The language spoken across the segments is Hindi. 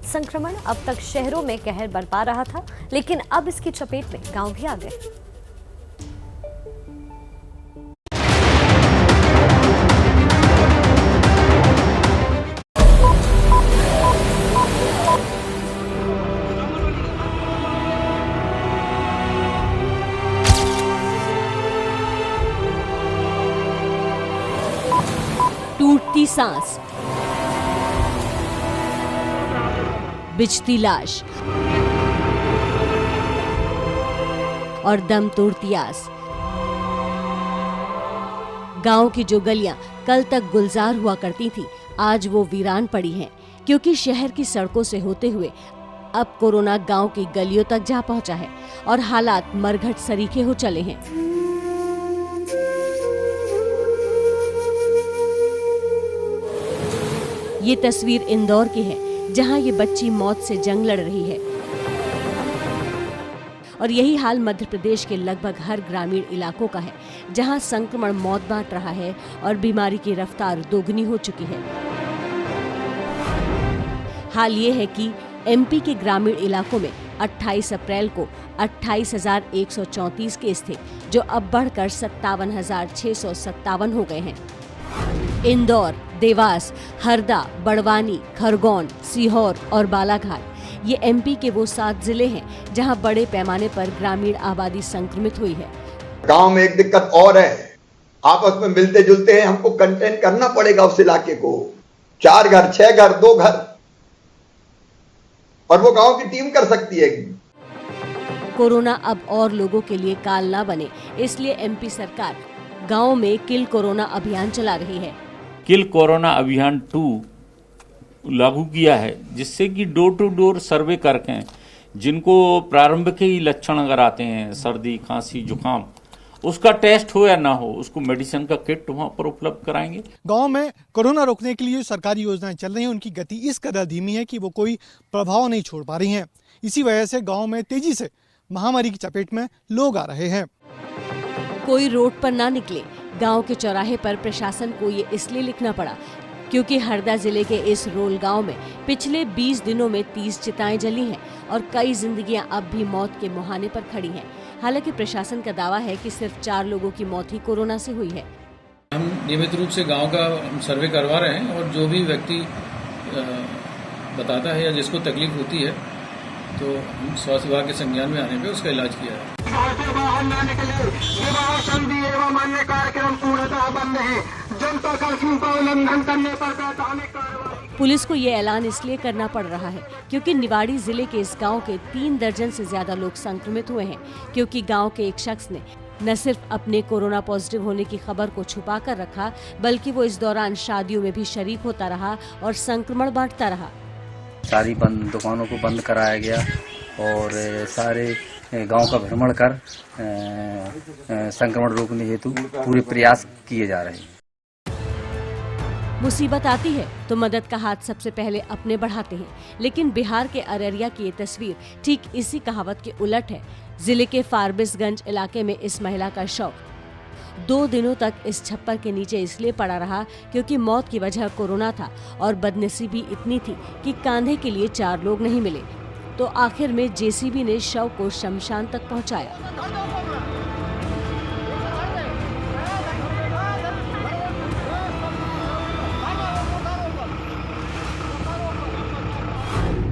संक्रमण अब तक शहरों में कहर बरपा रहा था, लेकिन अब इसकी चपेट में गांव भी आ गए। टूटती सांस, बिछती लाश और दम तोड़ती आस। गांव की जो गलियां कल तक गुलजार हुआ करती थी, आज वो वीरान पड़ी हैं, क्योंकि शहर की सड़कों से होते हुए अब कोरोना गांव की गलियों तक जा पहुंचा है और हालात मरघट सरीखे हो चले हैं। ये तस्वीर इंदौर की है, जहां ये बच्ची मौत से जंग लड़ रही है। और यही हाल मध्य प्रदेश के लगभग हर ग्रामीण इलाकों का है, जहां संक्रमण मौत बांट रहा है और बीमारी की रफ्तार दोगुनी हो चुकी है। हाल ये है कि एमपी के ग्रामीण इलाकों में 28 अप्रैल को 28,134 केस थे, जो अब बढ़कर 57,657 हो गए हैं। इंदौर, देवास, हरदा, बड़वानी, खरगोन, सीहोर और बालाघाट ये एमपी के वो 7 जिले हैं जहां बड़े पैमाने पर ग्रामीण आबादी संक्रमित हुई है। गांव में एक दिक्कत और है, आपस में मिलते जुलते हैं, हमको कंटेन करना पड़ेगा उस इलाके को। 4 घर, 6 घर, 2 घर, और वो गांव की टीम कर सकती है। कोरोना अब और लोगों के लिए काल ना बने, इसलिए एमपी सरकार गांव में किल कोरोना अभियान चला रही है। किल कोरोना अभियान 2 लागू किया है, जिससे कि डोर टू डोर सर्वे करके जिनको प्रारंभ के ही लक्षण अगर आते हैं, सर्दी, खांसी, जुकाम, उसका टेस्ट हो या ना हो, उसको मेडिसिन का किट वहां पर उपलब्ध कराएंगे। गांव में कोरोना रोकने के लिए सरकारी योजनाएं चल रही हैं, उनकी गति इस कदर धीमी है कि वो कोई प्रभाव नहीं छोड़ पा रही हैं। इसी वजह से गांव में तेजी से महामारी की चपेट में लोग आ रहे हैं। कोई रोड पर ना निकले, गांव के चौराहे पर प्रशासन को ये इसलिए लिखना पड़ा क्योंकि हरदा जिले के इस रोल गांव में पिछले 20 दिनों में 30 चिताएं जली हैं और कई जिंदगियां अब भी मौत के मुहाने पर खड़ी हैं। हालांकि प्रशासन का दावा है कि सिर्फ 4 लोगों की मौत ही कोरोना से हुई है। हम नियमित रूप से गांव का सर्वे करवा रहे हैं और जो भी व्यक्ति बताता है या जिसको तकलीफ होती है, तो हम स्वास्थ्य विभाग के संज्ञान में आने पे उसका इलाज किया है। बाहर न निकले, विवाह संधि एवं अन्य कार्यक्रम पूर्णतः बंद है। जनता कर्फ्यू का उल्लंघन करने पर वैधानिक कार्रवाई। पुलिस को ये ऐलान इसलिए करना पड़ रहा है क्योंकि निवाड़ी जिले के इस गांव के 3 दर्जन से ज्यादा लोग संक्रमित हुए हैं, क्योंकि गांव के एक शख्स ने न सिर्फ अपने कोरोना पॉजिटिव होने की खबर को छुपा कर रखा, बल्कि वो इस दौरान शादियों में भी शरीक होता रहा और संक्रमण बांटता रहा। सारी दुकानों को बंद कराया गया और सारे गांव का भ्रमण कर संक्रमण रोकने हेतु पूरे प्रयास किए जा रहे हैं। मुसीबत आती है तो मदद का हाथ सबसे पहले अपने बढ़ाते हैं, लेकिन बिहार के अररिया की ये तस्वीर ठीक इसी कहावत के उलट है। जिले के फारबिसगंज इलाके में इस महिला का शव 2 दिनों तक इस छप्पर के नीचे इसलिए पड़ा रहा क्योंकि मौत की वजह कोरोना था और बदनसीबी इतनी थी कि कांधे के लिए 4 लोग नहीं मिले, तो आखिर में जेसीबी ने शव को शमशान तक पहुंचाया।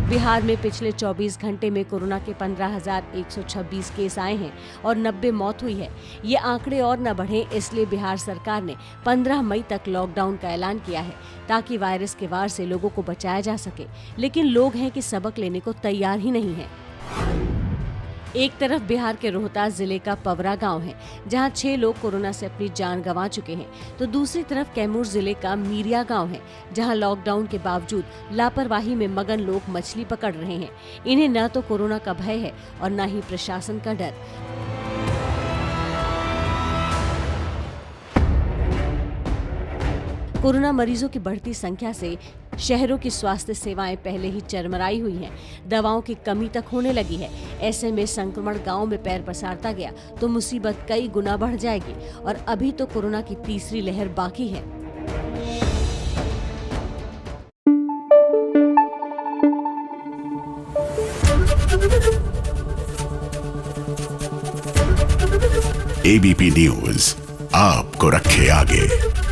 बिहार में पिछले 24 घंटे में कोरोना के 15,126 केस आए हैं और 90 मौत हुई है। ये आंकड़े और न बढ़ें, इसलिए बिहार सरकार ने 15 मई तक लॉकडाउन का ऐलान किया है, ताकि वायरस के वार से लोगों को बचाया जा सके। लेकिन लोग हैं कि सबक लेने को तैयार ही नहीं है। एक तरफ बिहार के रोहतास जिले का पवरा गांव है, जहां 6 लोग कोरोना से अपनी जान गंवा चुके हैं, तो दूसरी तरफ कैमूर जिले का मीरिया गांव है, जहां लॉकडाउन के बावजूद लापरवाही में मगन लोग मछली पकड़ रहे हैं। इन्हें न तो कोरोना का भय है और न ही प्रशासन का डर। कोरोना मरीजों की बढ़ती संख्या से शहरों की स्वास्थ्य सेवाएं पहले ही चरमराई हुई हैं। दवाओं की कमी तक होने लगी है। ऐसे में संक्रमण गांव में पैर पसारता गया तो मुसीबत कई गुना बढ़ जाएगी और अभी तो कोरोना की तीसरी लहर बाकी है। एबीपी न्यूज आपको रखे आगे।